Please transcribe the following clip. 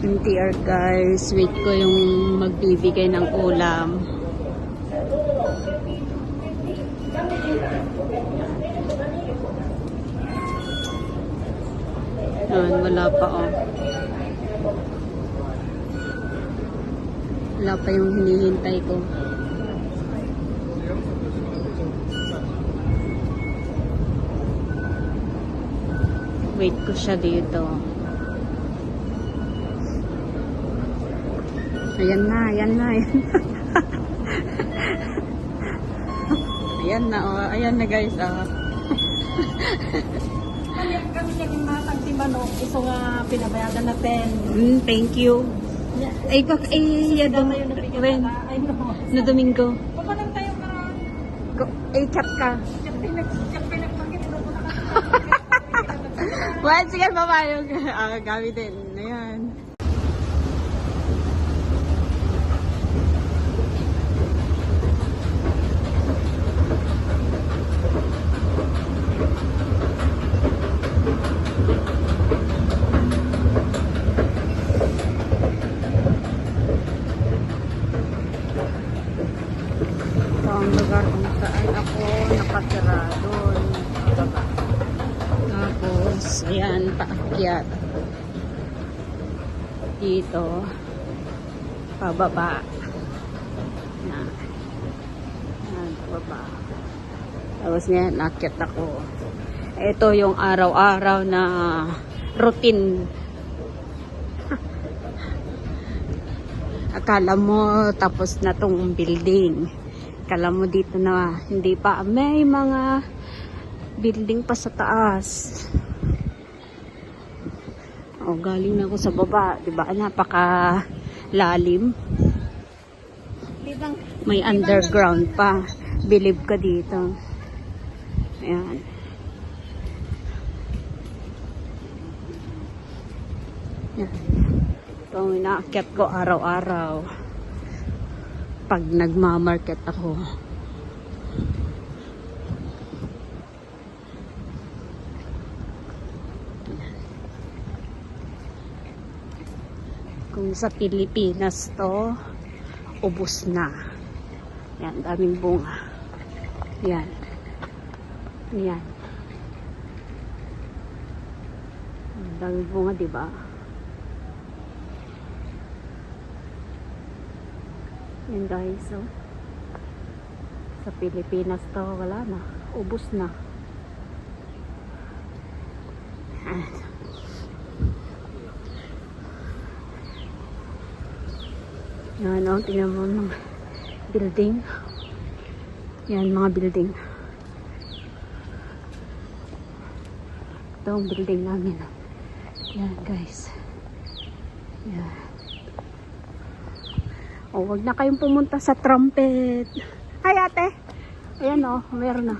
NTR guys, wait ko yung magbibigay ng ulam. Ayan, wala pa oh. Wala pa yung hinihintay ko. Wait ko siya dito. Ayan na, ayan na, ayan na. Ayan na, oh. Ayan na guys, oh. Kami naging matang si Manok, iso nga pinabayadan natin. Thank you. Ay, yadong, when? No Domingo. Papalang tayo ka. Ay, chat ka. Diyak pinagpangit mo na ka. Well, sige, papayog. Gamitin. Ayan. Ang lugar kung saan ako nakatira doon. Tapos, ayan, paakyat. Dito, pababa. Ayan, pababa. Tapos ngayon, naakyat ako. Ito yung araw-araw na routine. Akala mo tapos na tong building. Akala mo dito na hindi pa. May mga building pa sa taas. Oh, galing na ako sa baba. Diba? Napaka lalim. May underground pa. Believe ka dito. Ayan. Ayan. Ito ang inaakyat ko araw-araw pag nagmamarket ako. Kung sa Pilipinas to, ubos na. Yan, daming bunga. Yan. Yan. Daming bunga, diba? Yan guys, so sa Pilipinas to wala na, ubos na. Yan o, tingnan mo ng building. Yan mga building. Ito ang building namin. Yan guys. Yan. O, wag na kayong pumunta sa Trumpet. Ay, ate. Ayan o, meron na.